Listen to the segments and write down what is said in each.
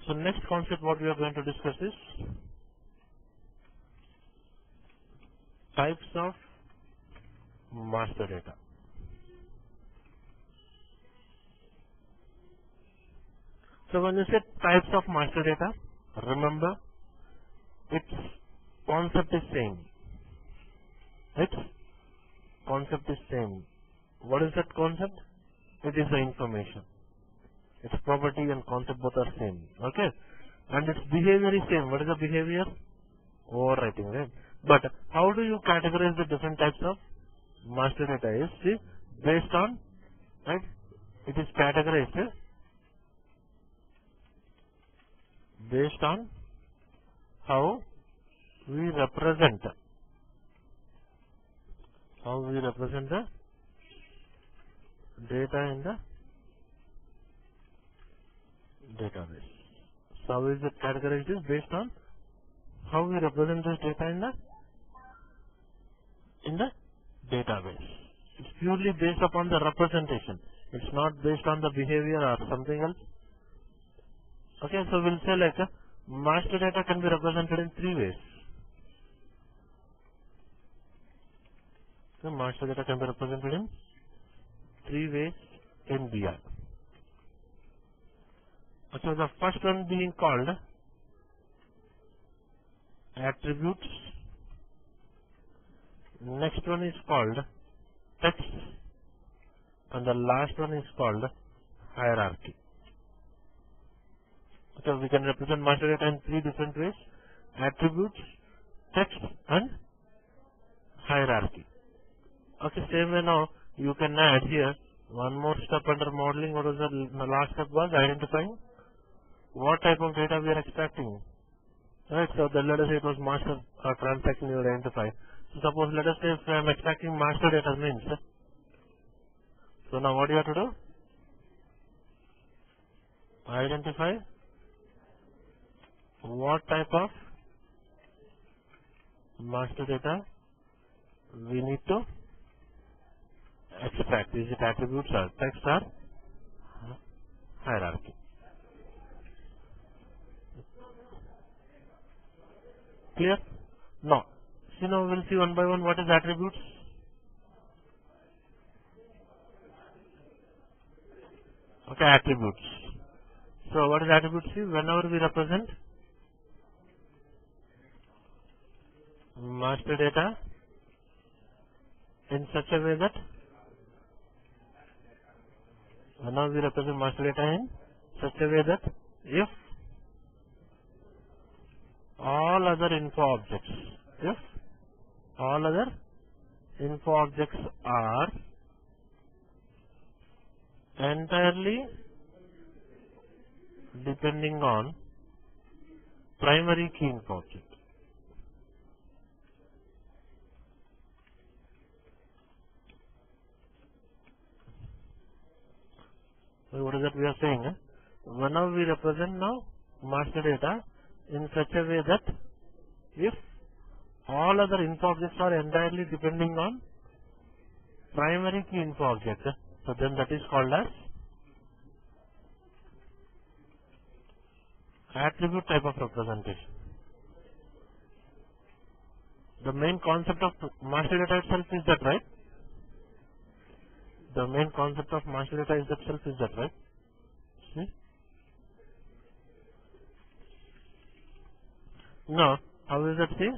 So next concept what we are going to discuss is types of master data. So when you say types of master data, remember its concept is same. Its concept is same. What is that concept? It is the information. Its property and concept both are same. Okay? And its behavior is same. What is the behavior? Overwriting, right? But how do you categorize the different types of master data? Is see, based on, right? It is categorized based on how we represent the data in the database. So how is it categorized? Is based on how we represent this data in the database. It's purely based upon the representation. It's not based on the behavior or something else. Okay, so we'll say like master data can be represented in three ways. So master data can be represented in three ways in BI. So the first one being called attributes. Next one is called text. And the last one is called hierarchy. So we can represent master data in three different ways: attributes, text, and hierarchy. Okay, same way now you can add here one more step under modeling. What was the last step? Was identifying what type of data we are extracting. Right, so then let us say it was master or transaction you identify. So suppose let us say if I am extracting master data means, so now what do you have to do? Identify what type of master data we need to extract. Is it attributes or text or hierarchy? Clear? No. See, now we'll see one by one what is attributes. Okay, attributes. So what is attributes? See, whenever we represent master data in such a way that if all other info objects are entirely depending on primary key info object. So what is that we are saying? Whenever we represent now master data in such a way that if all other info objects are entirely depending on primary key info object, so then that is called as attribute type of representation. The main concept of master data itself is that, right? The main concept of master data itself is that, right? See? No. How is that, see?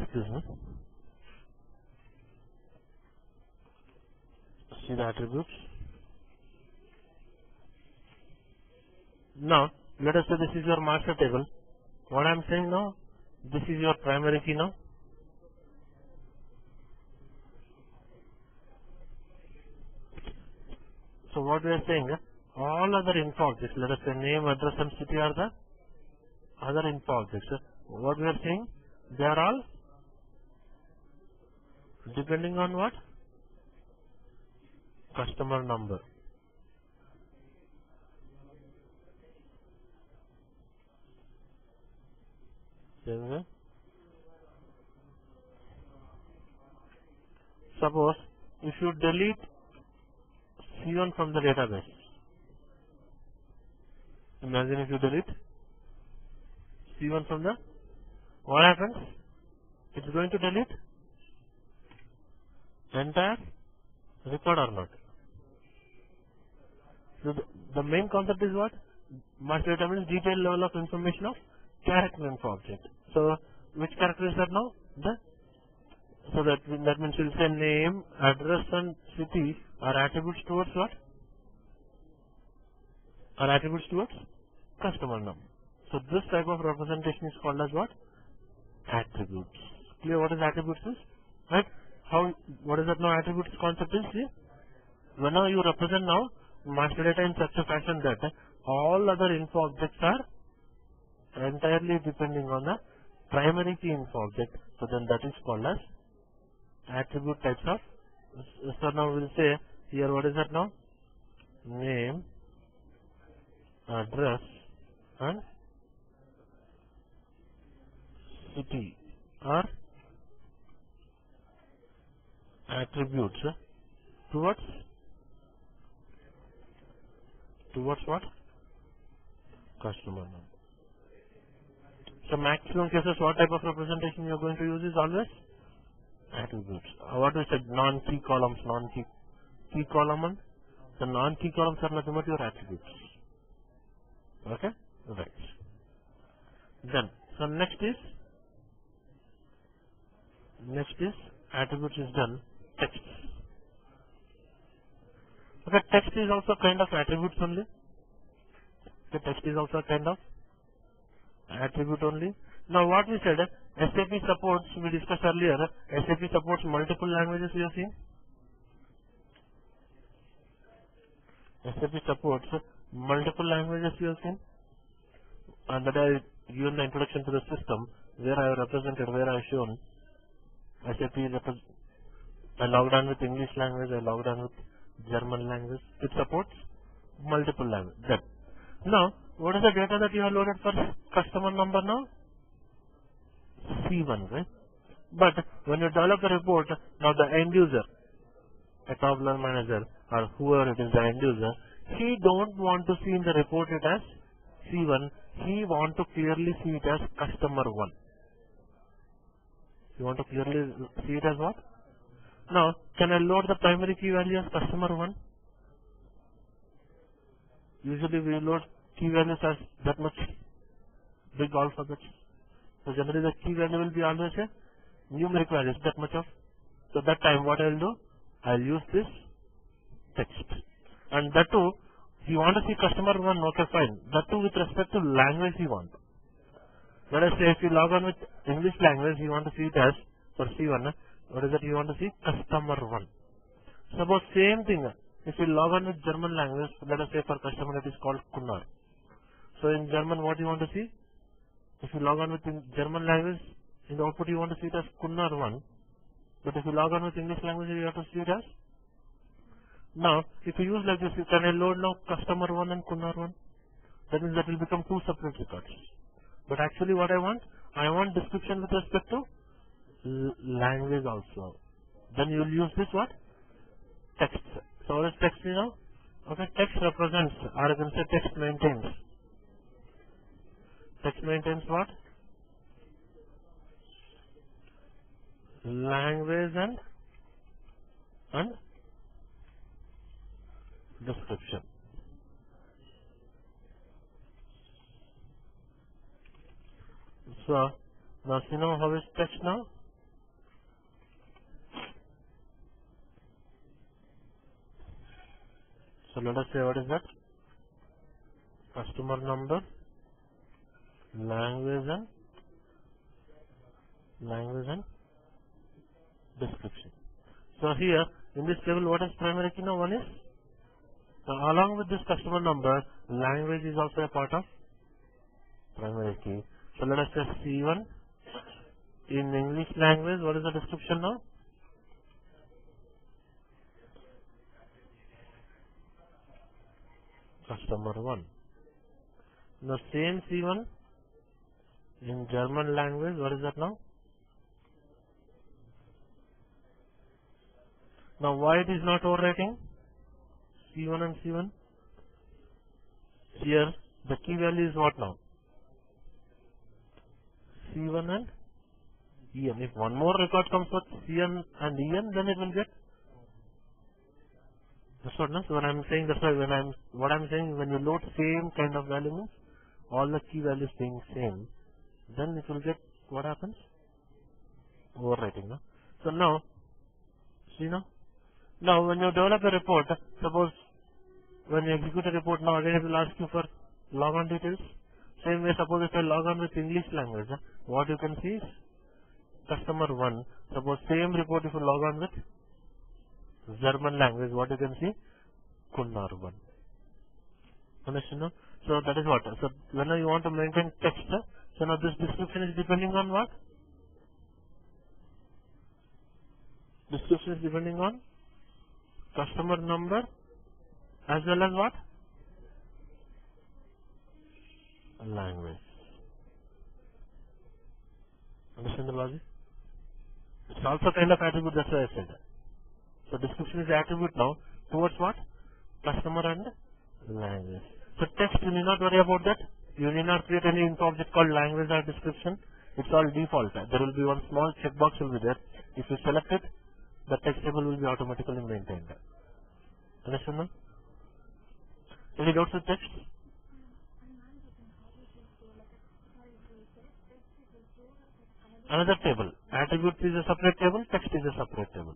Excuse me. See the attributes. Now, let us say this is your master table. What I am saying now, this is your primary key now. So what we are saying, all other info objects, let us say name, address and city are the other info objects. What we are saying, they are all depending on what? Customer number. Same way. Suppose if you delete C1 from the database, imagine if you delete C1 from the, what happens? It's going to delete entire record or not? So the main concept is what? Master data means detailed level of information of character info object. So which character is that now? So that means we'll say name, address and city are attributes towards what? Are attributes towards customer number. So this type of representation is called as what? Attributes. Clear what is attributes is? Right? What is that now attributes concept is? See? Whenever you represent now master data in such a fashion that all other info objects are entirely depending on the primary key info object. So then that is called as attribute types of. So now we'll say here what is that now? Name, address and city are attributes towards what? Customer number. So maximum cases what type of representation you are going to use is always attributes. What we said, non-key columns, key column and the non-key columns are nothing but your attributes. Okay? Right. Then, so next is attributes is done, text. Okay, text is also kind of attributes only. The text is also kind of attribute only. Now what we said, SAP supports, we discussed earlier, SAP supports multiple languages we have seen. SAP supports multiple languages we have seen. And that I given the introduction to the system where I have represented, where I have shown SAP I logged on with English language, I logged on with German language. It supports multiple languages. Now, what is the data that you have loaded for customer number now? C1, right? But when you develop the report, now the end user, a top level manager or whoever it is, the end user, he don't want to see in the report it as C1, he want to clearly see it as customer 1. You want to clearly see it as what? Now, can I load the primary key value as customer 1? Usually we load key values as that much big alphabets. So generally the key value will be always a numeric values, that much of. So that time what I will do? I will use this text. And that too, you want to see customer 1, okay fine. That too with respect to language you want. Let us say if you log on with English language, you want to see it as, for C1, what is that you want to see? Customer 1. Suppose same thing, if you log on with German language, let us say for customer it is called Kunnar. So in German what you want to see? If you log on with German language, in the output you want to see it as Kunnar 1. But if you log on with English language, you have to see it as. Now, if you use like this, can I load now customer 1 and Kunnar 1? That means that will become two separate records. But actually what I want description with respect to language also. Then you will use this what? Text. So what is text now? Okay, text represents, or you can say text maintains. Text maintains what? Language and description. So now see now how is text now? So let us say what is that? Customer number, language and description. So here in this table what is primary key now? One is, so along with this customer number, language is also a part of primary key. So let us say C1 in English language, what is the description now? Customer 1. Now same C1 In German language, what is that now? Now why it is not overwriting? C1 and C1. Here the key value is what now? C1 and EN. If one more record comes with CN and EN, then it will get. That's what. No? So when I'm saying, that's why what I'm saying, when you load same kind of value means all the key values being same, then it will get what happens? Overwriting. No? So now, see now. Now when you develop a report, suppose when you execute a report, now again it will ask you for logon details. Same way, suppose if I log on with English language, what you can see is customer 1. Suppose same report if you log on with German language, what you can see? Kunnar 1. Understand? No? So that is what. So when you want to maintain text, so now this description is depending on what? Description is depending on customer number as well as what? Language. Understand the logic? It's also kind of attribute, that's why I said. So description is attribute now towards what? Customer and language. So text, you need not worry about that. You need not create any info object called language or description. It's all default. There will be one small checkbox will be there. If you select it, the text table will be automatically maintained. Understand now? Any doubts with text? Another table. Attribute is a separate table, text is a separate table.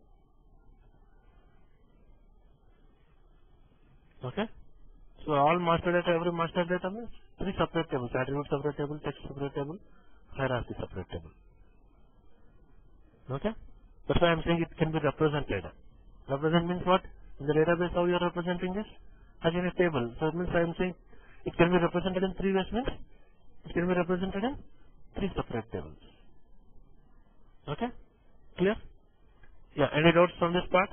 Okay? So all master data, every master data means 3 separate tables. Attribute separate table, text separate table, hierarchy separate table. Okay? That's why I am saying it can be represented. Represent means what? In the database how you are representing this? Again a table. So it means I am saying it can be represented in 3 ways means it can be represented in 3 separate tables. Okay? Clear? Yeah, any doubts from this part?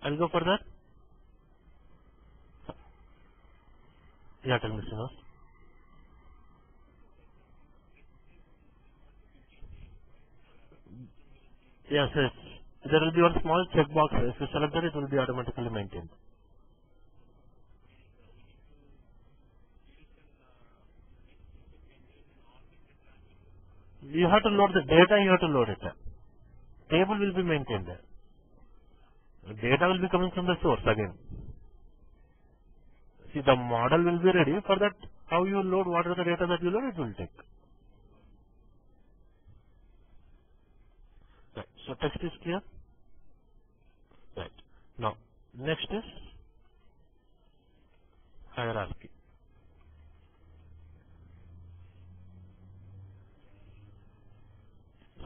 I'll go for that. Yeah, tell me, Srinivas. Yes, yes. There will be one small checkbox. If you select that, it will be automatically maintained. You have to load the data, you have to load it. Table will be maintained. Data will be coming from the source again. See, the model will be ready. For that, how you load, what are the data that you load, it will take. Right. So text is clear. Right. Now, next is hierarchy.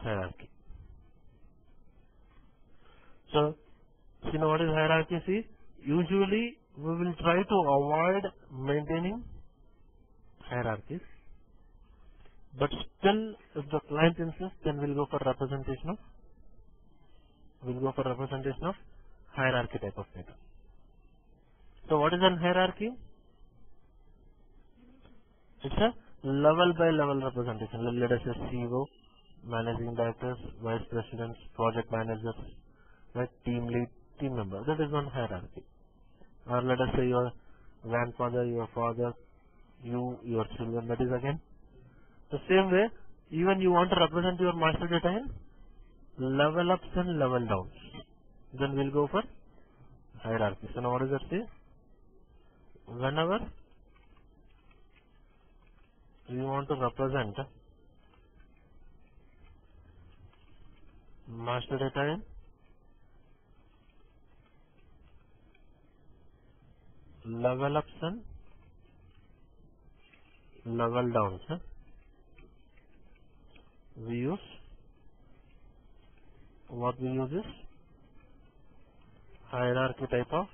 Hierarchy. So, you know what is hierarchy? See, usually we will try to avoid maintaining hierarchies, but still, if the client insists, then we'll go for representation of hierarchy type of data. So, what is an hierarchy? It's a level by level representation. Let us say CEO, managing directors, vice presidents, project managers, right, team lead, team member. That is one hierarchy. Or let us say your grandfather, your father, you, your children. That is again the same way. Even you want to represent your master data in level ups and level downs. Then we'll go for hierarchy. So now what does that say? Whenever we want to represent master data in level ups and level downs, we use what we use is hierarchy type of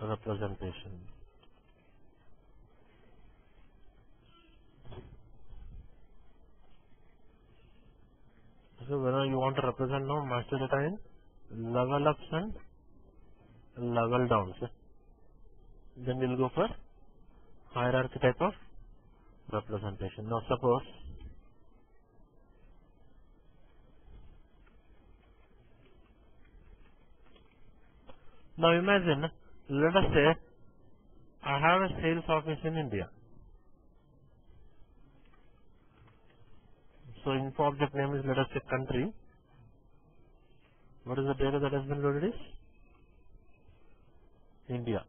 representation. So whenever you want to represent now master data in level ups and level downs, then we'll go for hierarchy type of representation. Now suppose now imagine, let us say I have a sales office in India. So info object name is, let us say, country. What is the data that has been loaded is India.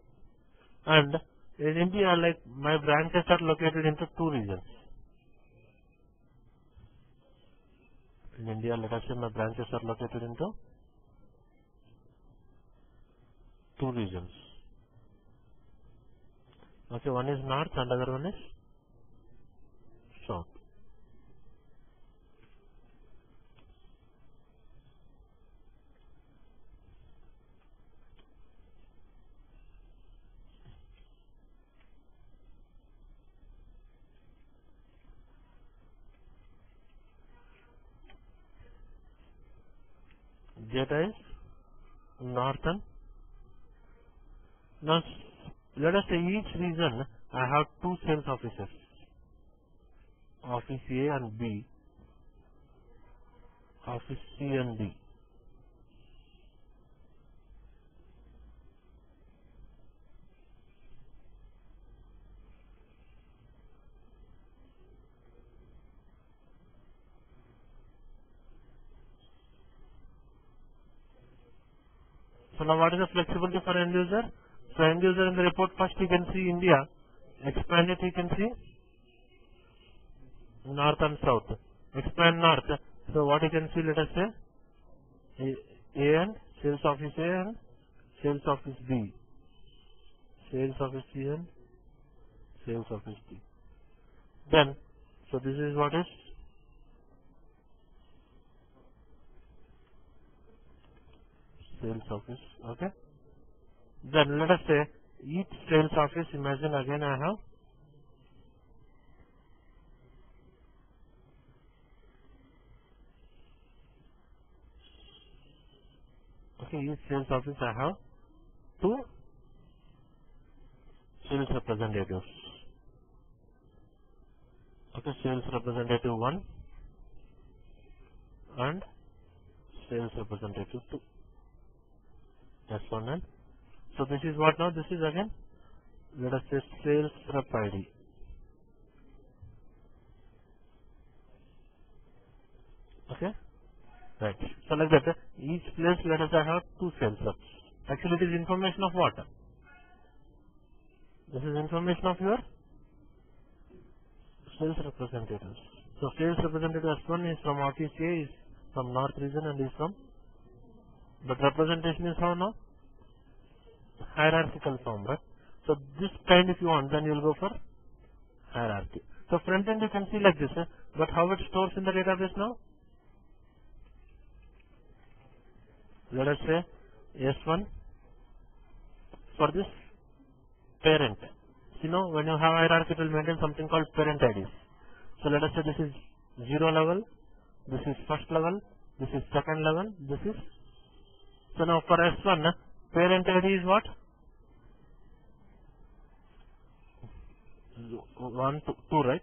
And in India, like, my branches are located into two regions. In India, let us say my branches are located into two regions. Okay, one is north and other one is south. Data is north and now let us say each region I have two sales offices, office A and B, office C and D. So now what is the flexibility for end user? So end user in the report, first he can see India, expand it, he can see north and south. Expand north. So what he can see, let us say A and sales office A and sales office B, sales office C and sales office D. Then, so this is what is sales office. Okay. Then let us say each sales office, imagine again I have each sales office I have two sales representatives. Okay, sales representative 1 and sales representative 2. That's one. And so this is what now? This is again, let us say sales rep ID. Okay, right. So like that, each place let us say have two sales reps. Actually, it is information of what? This is information of your sales representatives. So sales representative S1 is from office A, is from north region and is from, but representation is how now? Hierarchical form, right? So this kind if you want, then you will go for hierarchy. So front end you can see like this, but how it stores in the database now? Let us say S1 for this parent. You know, when you have hierarchy, it will maintain something called parent IDs. So let us say this is 0 level, this is first level, this is second level, this is. So now for S1, parent ID is what? 1, 2, right?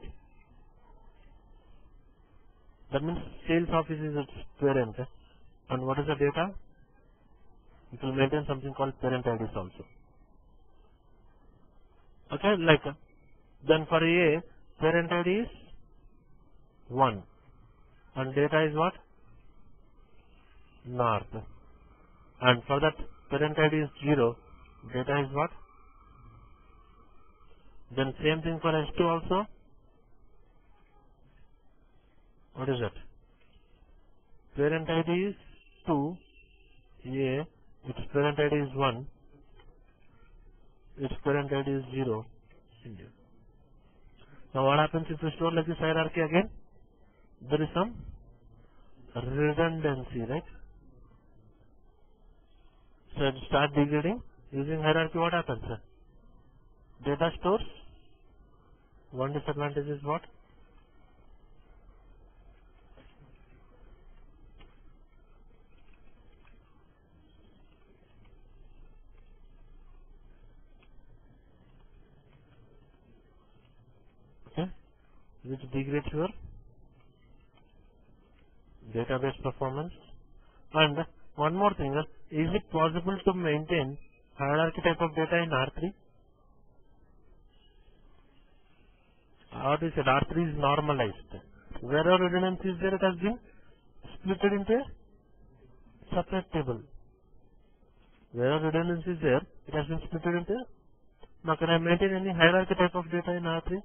That means sales office is its parent. And what is the data? It will maintain something called parent IDs also. Okay, like then for A, parent ID is 1 and data is what? North. And for that parent ID is 0, data is what? Then same thing for S2 also. What is that? Parent ID is 2, A, its parent ID is 1, its parent ID is 0. Now what happens if you store like this hierarchy again? There is some redundancy, right? So it start degrading. Using hierarchy, what happens? Data stores. One disadvantage is what? which degrades your database performance. And one more thing, is it possible to maintain hierarchy type of data in R3? Or is it R3 is normalized? Wherever redundancy is there, it has been split into a separate table. Wherever redundancy is there, it has been split into a. Now, can I maintain any hierarchy type of data in R3?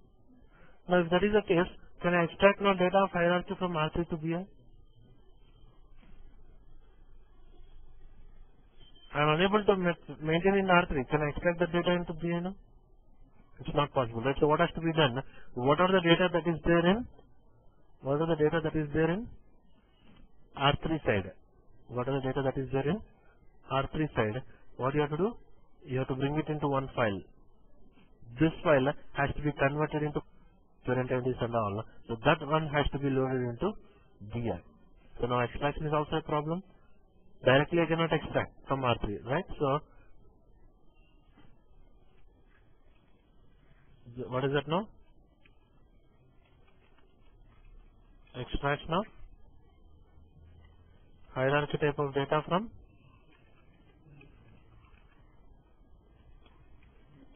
Now, if that is the case, can I extract now data of hierarchy from R3 to BI? I am unable to maintain in R3. Can I extract the data into BI now? It's not possible, right? So what has to be done? What are the data that is there in? What are the data that is there in R3 side? What are the data that is there in R3 side? What you have to do? You have to bring it into one file. This file has to be converted into parent entities and all. So that one has to be loaded into BI. So now extraction is also a problem. Directly I cannot extract from R3, right? So what is that now? Extraction of hierarchy type of data from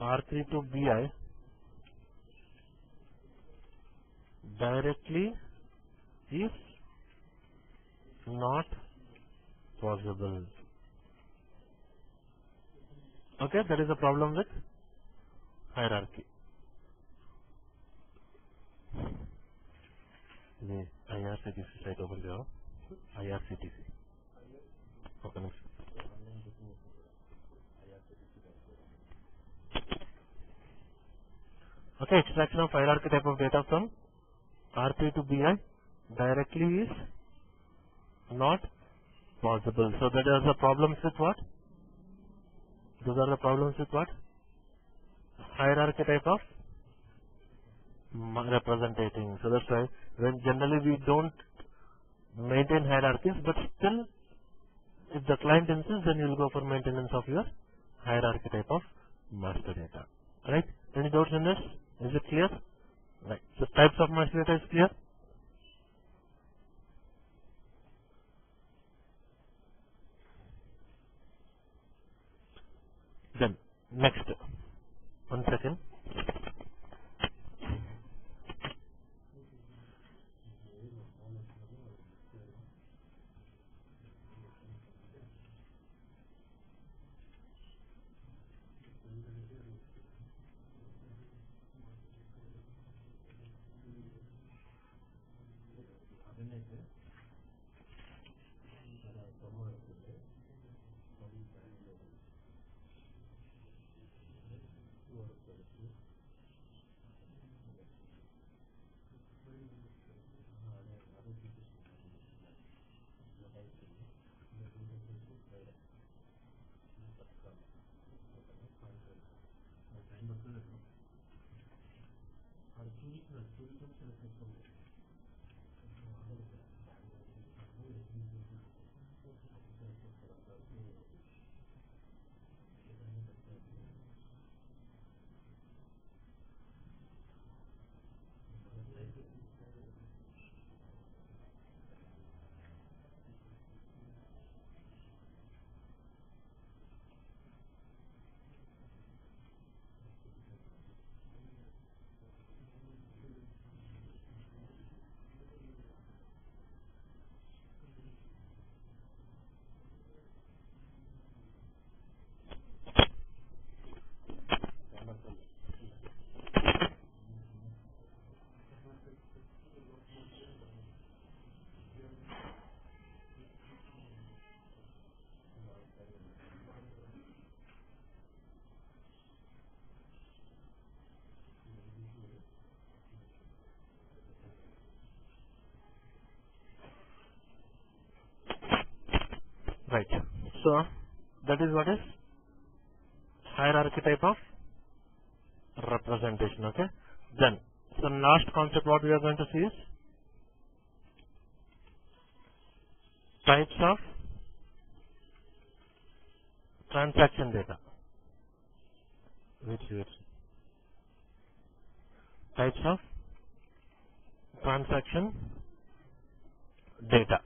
R3 to BI directly is not possible. Okay, that is the problem with hierarchy. IRCTC site over there. IRCTC. Okay, next. Okay, extraction of hierarchy type of data from R3 to BI directly is not possible. So that are the problems with what? Those are the problems with what? Hierarchy type of representing. So that's why when generally we don't maintain hierarchies, but still if the client insists, then you will go for maintenance of your hierarchy type of master data. Right? Any doubts in this? Is it clear? Right. So types of master data is clear? Then next, 1 second. Right. So that is what is hierarchy type of representation. Okay. Then so last concept what we are going to see is types of transaction data. Which types of transaction data.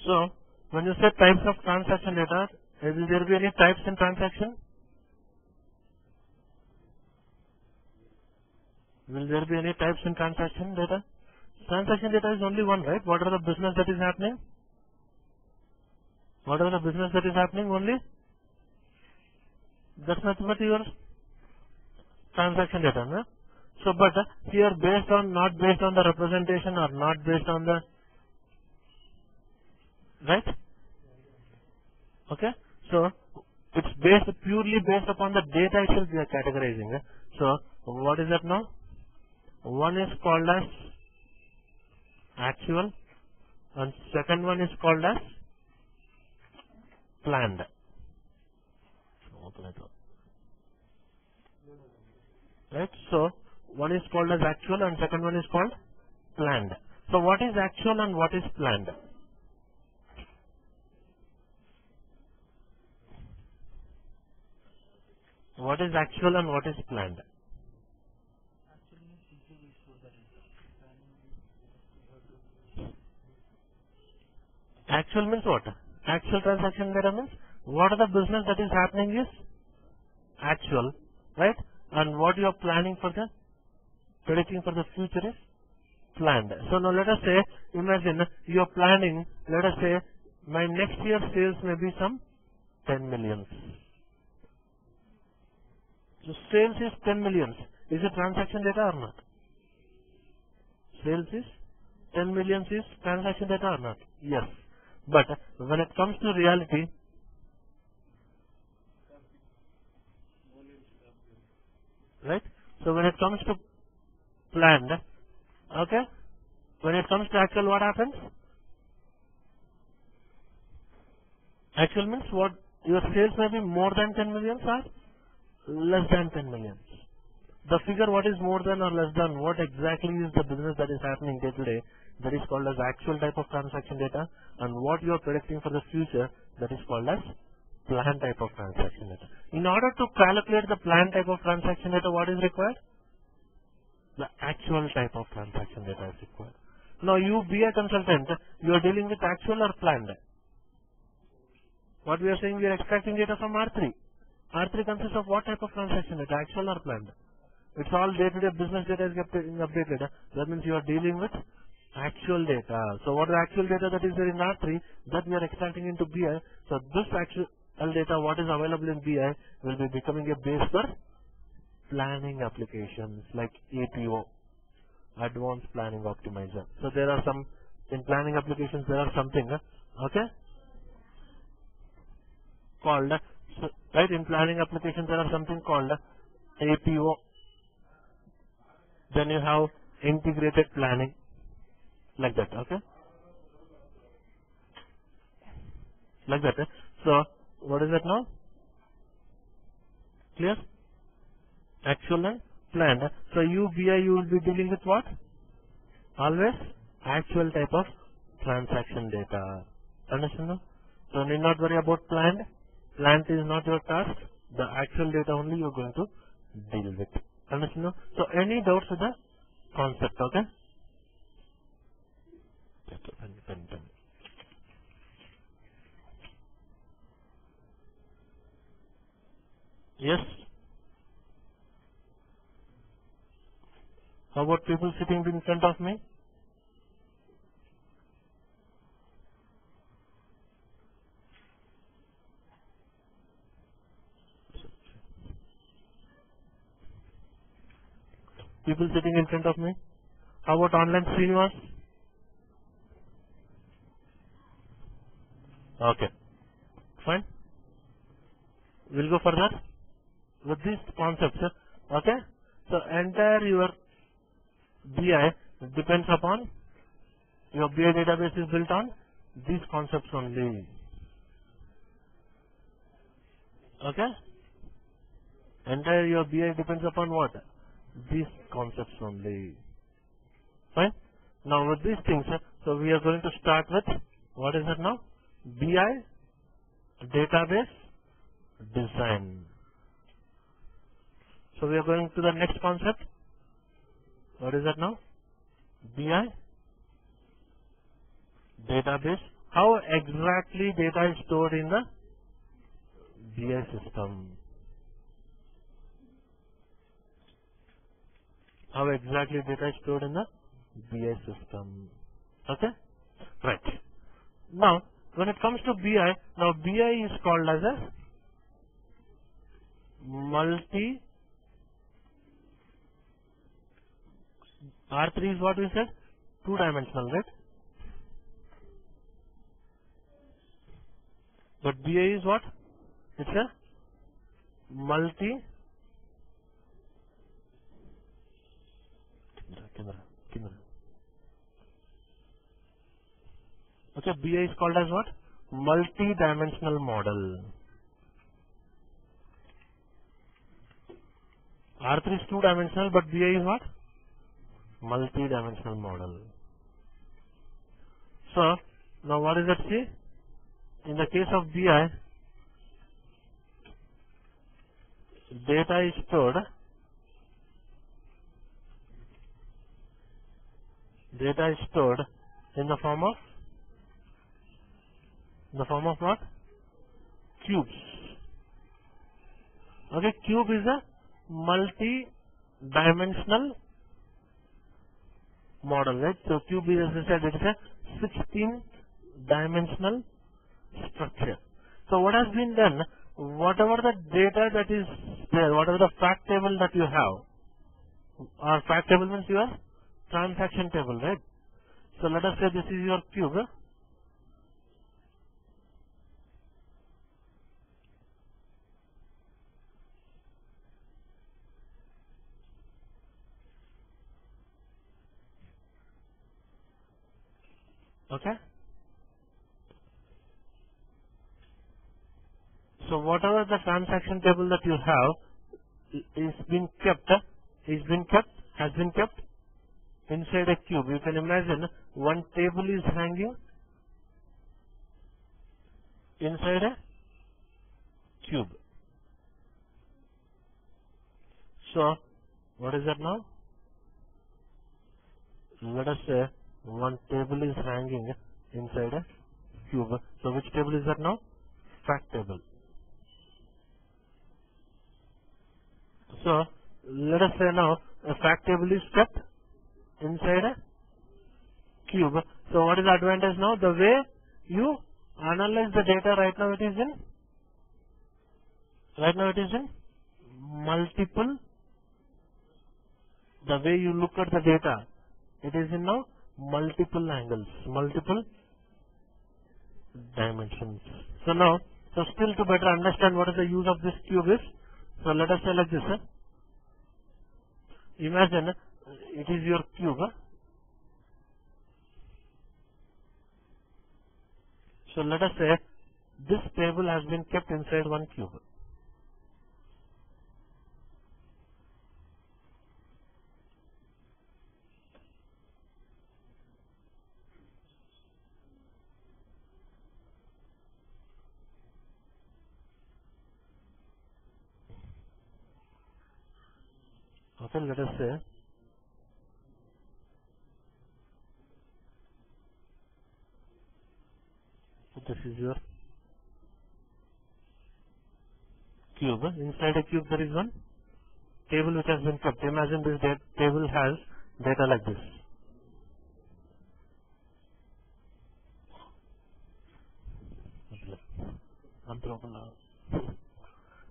So, when you say types of transaction data, will there be any types in transaction? Will there be any types in transaction data? Transaction data is only one, right? What are the business that is happening? What are the business that is happening only? That's nothing but your transaction data, no? So, but here based on, not based on the representation or not based on the, right? Okay? So, it's purely based upon the data itself we are categorizing. So, what is that now? One is called as actual and second one is called as planned. Right? So, one is called as actual and second one is called planned. So, what is actual and what is planned? What is actual and what is planned? Actual means what? Actual transaction data means what are the business that is happening is actual, right? And what you are planning for the, predicting for the future is planned. So now let us say, imagine you are planning, let us say my next year sales may be some 10 millions. So sales is 10 millions. Is it transaction data or not? Sales is 10 millions is transaction data or not? Yes. But when it comes to reality, right? So when it comes to planned, okay? When it comes to actual, what happens? Actual means what? Your sales may be more than 10 millions or less than 10 millions. The figure what is more than or less than, what exactly is the business that is happening day to day, that is called as actual type of transaction data, and what you are predicting for the future, that is called as plan type of transaction data. In order to calculate the plan type of transaction data, what is required? The actual type of transaction data is required. Now you be a consultant, you are dealing with actual or planned. What we are saying, we are extracting data from R3. R3 consists of what type of transaction data, actual or planned? It's all day-to-day business data is getting updated. That means you are dealing with actual data. So what is the actual data that is there in R3 that we are extracting into BI? So this actual data what is available in BI will be becoming a base for planning applications like APO, Advanced Planning Optimizer. So there are some, in planning applications there are something, okay, called, so, right, in planning applications there are something called APO. Then you have integrated planning, like that, okay? Like that. So, what is that now? Clear? Actual and planned. So, you BI, you will be dealing with what? Always actual type of transaction data. Understand? No? So, need not worry about planned. Planned is not your task. The actual data only you are going to deal with. Understand? No? So, any doubts with the concept, okay? Pen. Yes? How about people sitting in front of me? People sitting in front of me? How about online Srinivas? Okay. Fine. We'll go further with these concepts. Okay. So entire your BI depends upon your BI database is built on these concepts only. Okay. Entire your BI depends upon what? These concepts only. Fine. Now with these things, so we are going to start with what is it now? BI database design. So we are going to the next concept. What is that now? BI, database. How exactly data is stored in the BI system? How exactly data is stored in the BI system? Okay? Right. Now, when it comes to BI, now BI is called as a multi, R3 is what we said? Two-dimensional, right? But BI is what? It's a multi, okay, BI is called as what? Multi-dimensional model. R3 is two-dimensional, but BI is what? Multi-dimensional model. So, now what is that say? In the case of BI, data is stored in the form of what? Cubes. Okay, cube is a multi-dimensional model, right? So cube is, as I said, it is a 16-dimensional structure. So what has been done, whatever the data that is there, whatever the fact table that you have, or fact table means your transaction table, right? So let us say this is your cube. Okay? So whatever the transaction table that you have has been kept inside a cube. You can imagine one table is hanging inside a cube. So what is that now? Let us say one table is hanging inside a cube. So which table is that now? Fact table. So let us say now a fact table is kept inside a cube. So what is the advantage now? The way you analyze the data, right now it is in multiple. The way you look at the data, it is in now multiple angles, multiple dimensions. So now, still to better understand what is the use of this cube is, so let us say like this. Imagine it is your cube. So let us say this table has been kept inside one cube. Okay, let us say this is your cube. Inside a cube there is one table which has been kept. Imagine this table has data like this.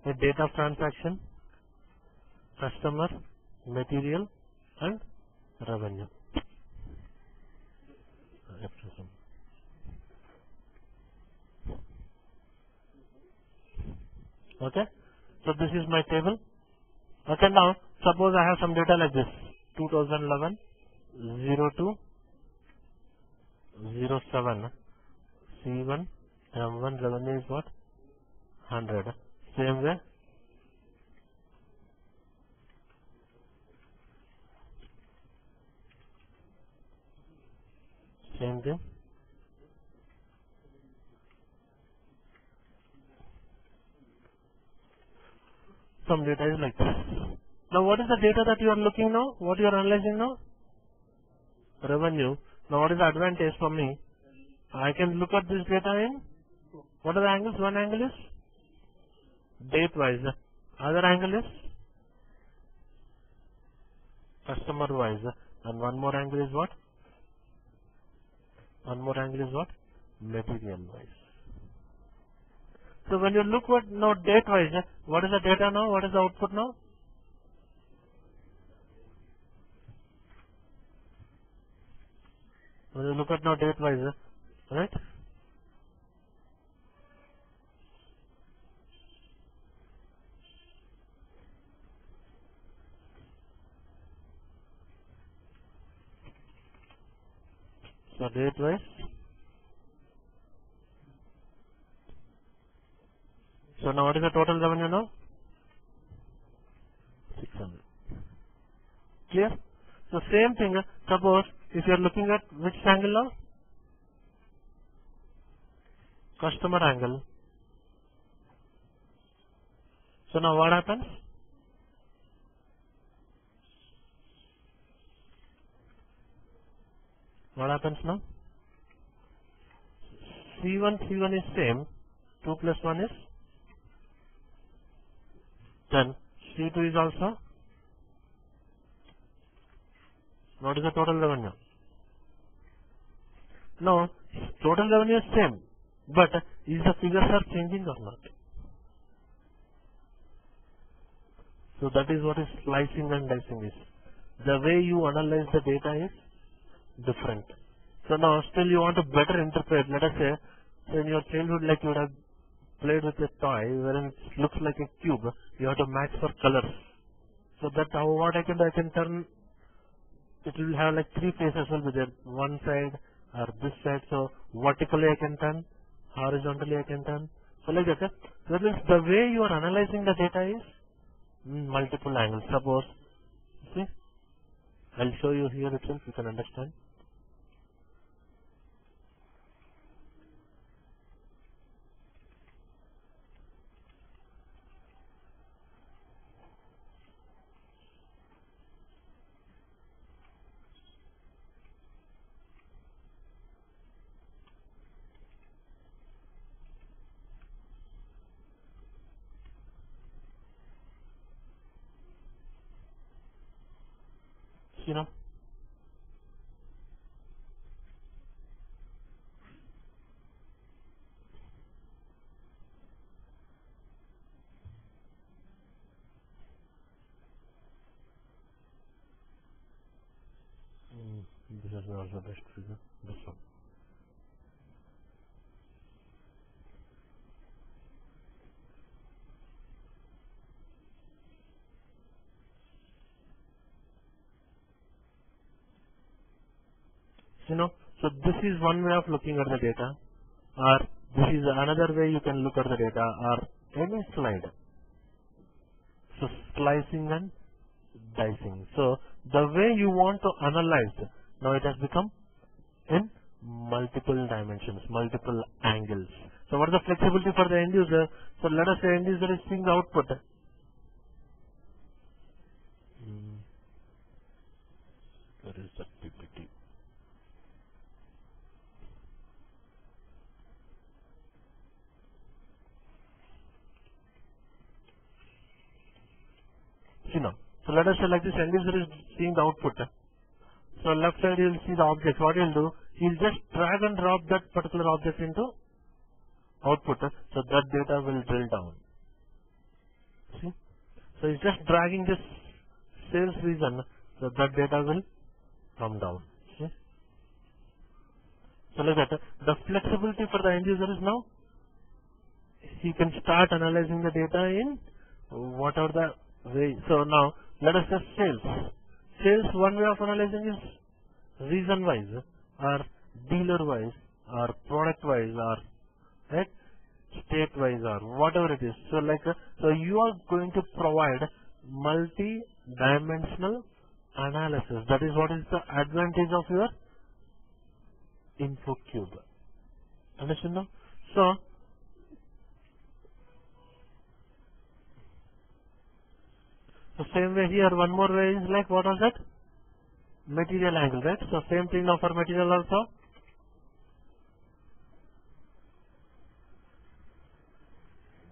A date of transaction, customer, material and revenue. Okay, so this is my table. Okay, now suppose I have some data like this: 2011 02 07 C1 M1 revenue is what? 100. Same way, same thing. Some data is like this. Now what is the data that you are looking now? What you are analyzing now? Revenue. Now what is the advantage for me? I can look at this data in, what are the angles? One angle is date wise. Other angle is customer wise. And one more angle is what? One more angle is what? Material wise. So when you look at now date wise, what is the data now? What is the output now? When you look at now date wise, right? So date wise. So now what is the total revenue now? 600. Clear? So same thing, suppose if you are looking at which angle now? Customer angle. So now what happens? What happens now? C1 is same. 2 plus 1 is 10. C2 is also. What is the total revenue? No, total revenue is same. But is the figures are changing or not? So that is what is slicing and dicing is. The way you analyze the data is different. So now still you want to better interpret. Let us say in your childhood, like you would have played with a toy wherein it looks like a cube. You have to match for colors. So that how what I can do, I can turn. It will have like three faces will be there. One side or this side. So vertically I can turn, horizontally I can turn. So like that. That means the way you are analyzing the data is multiple angles. Suppose, see, I'll show you here itself. You can understand. You know. This is also best figure. This one. You know, so this is one way of looking at the data, or this is another way you can look at the data, or any slide. So slicing and dicing. So the way you want to analyze, now it has become in multiple dimensions, multiple angles. So what is the flexibility for the end user? So let us say end user is seeing the output. Where is that PPT? See now. So let us say like this, end user is seeing the output. So left side you will see the object. What he will do? He will just drag and drop that particular object into output. So that data will drill down. See? So he's just dragging this sales reason. So that data will come down. See? So like that. The flexibility for the end user is now he can start analyzing the data in whatever the way. So now let us just sales. Sales, one way of analyzing is reason wise or dealer wise or product wise or right state wise or whatever it is. So like so you are going to provide multi-dimensional analysis. That is what is the advantage of your info cube. Understand now? So So same way here, one more way is like, what was that? Material angle, right? So same thing now for material also.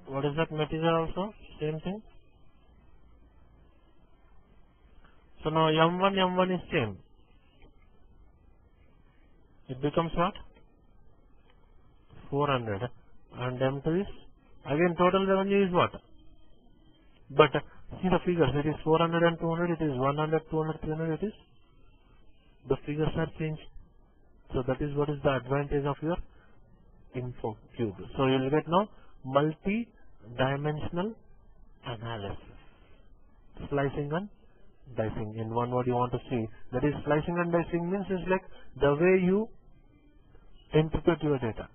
What is that material also? Same thing. So now M1 is same. It becomes what? 400. And M2 is, again total revenue is what? But see the figures, it is 400 and 200, it is 100, 200, 300, it is. The figures are changed. So that is what is the advantage of your info cube. So you will get now multi-dimensional analysis. Slicing and dicing. In one word you want to see. That is, slicing and dicing means is like the way you interpret your data.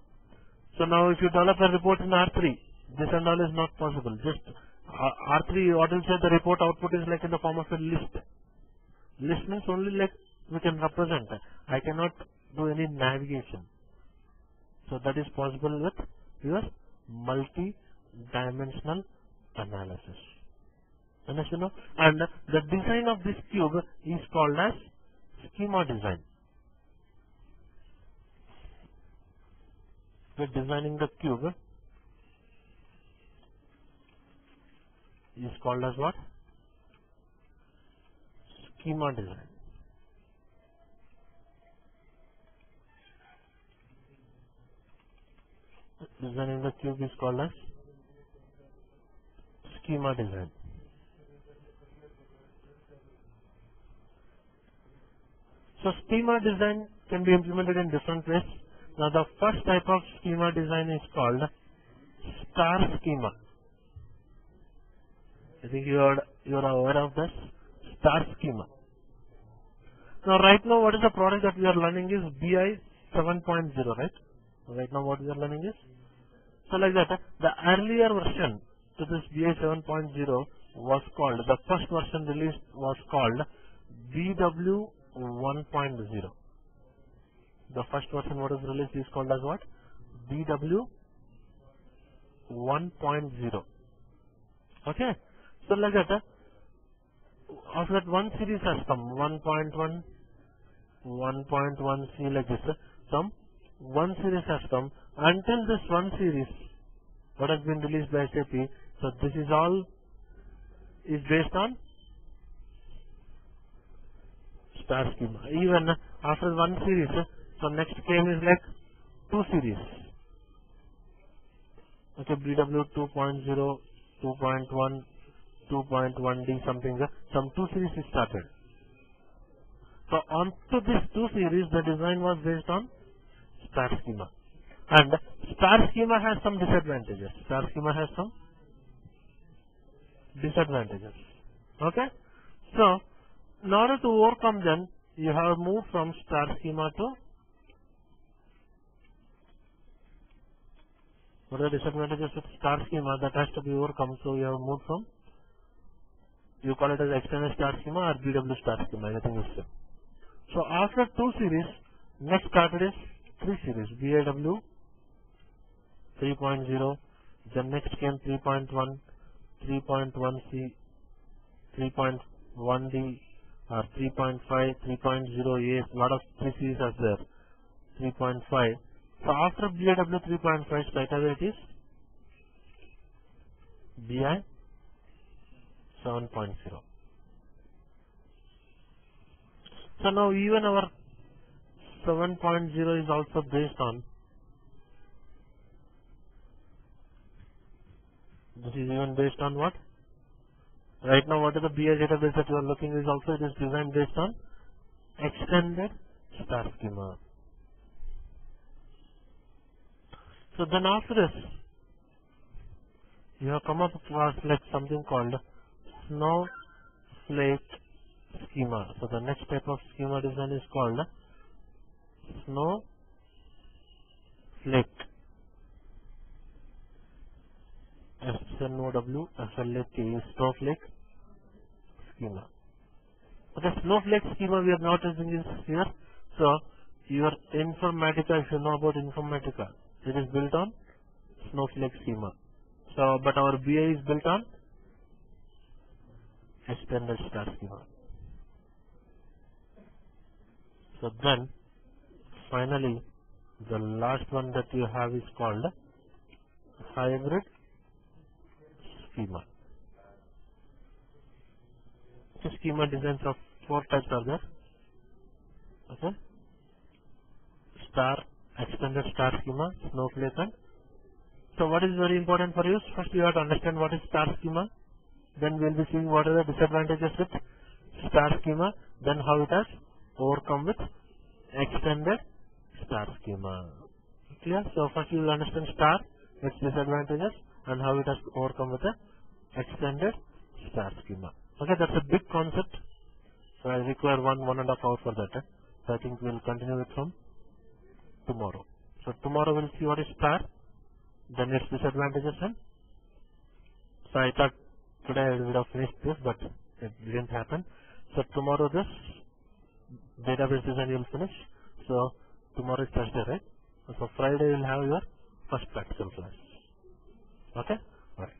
So now if you develop a report in R3, this and all is not possible. Just R3, what will say the report output is like in the form of a list. List means only like we can represent. I cannot do any navigation. So that is possible with your multi-dimensional analysis. Understand? And the design of this cube is called as schema design. We're designing the cube is called as what? Schema design. Designing the cube is called as schema design. So schema design can be implemented in different ways. Now the first type of schema design is called star schema. I think you are aware of this star schema. Now right now what is the product that we are learning is BI 7.0, right? Right now what we are learning is, so like that, the earlier version to this BI 7.0 was called, the first version released was called BW 1.0. The first version what is released is called as what? BW 1.0. Okay. So like that, after that one series has come, 1.1, 1.1C like this, some one series has come. Until this one series, what has been released by SAP, so this is all is based on star schema. Even after one series, so next came is like two series. Okay, BW 2.0, 2.1, 2.1D something, some two series is started. So on to this two series, the design was based on star schema. And star schema has some disadvantages. Star schema has some disadvantages. Okay? So, in order to overcome them, you have moved from star schema to, what are the disadvantages of star schema that has to be overcome? So, you have moved from, you call it as external star schema or BW star schema, anything is same. So, after two series, next started is three series, BAW 3.0, then next came 3.1, 3.1C, 3.1D, 3.5, 3.0A, lot of three series are there, 3.5. So after BAW 3.5, straight away it is BI 7.0. So now even our 7.0 is also based on, this is even based on what? Right now what is the BI database that you are looking is also, it is designed based on extended star schema. So then after this, you have come up across like something called snowflake schema. So the next type of schema design is called snowflake. SNOWFLAK is snowflake schema. Okay, snowflake schema we are not using this here. So your Informatica, if you know about Informatica, it is built on snowflake schema. So but our BI is built on extended star schema. So then finally the last one that you have is called hybrid schema. So schema designs of 4 types are there. Okay, star, extended star schema, snowflake, and so what is very important for you? First you have to understand what is star schema. Then we will be seeing what are the disadvantages with star schema. Then how it has overcome with extended star schema. Clear? So first you will understand star, its disadvantages, and how it has overcome with the extended star schema. Okay, that's a big concept. So I require 1.5 hours for that. So I think we will continue it from tomorrow. So tomorrow we'll see what is star, then its disadvantages, and so I thought today I would have finished this, but it didn't happen. So tomorrow this database design you will finish. So tomorrow is Thursday, right? So Friday you will have your first practical class. Okay? Alright.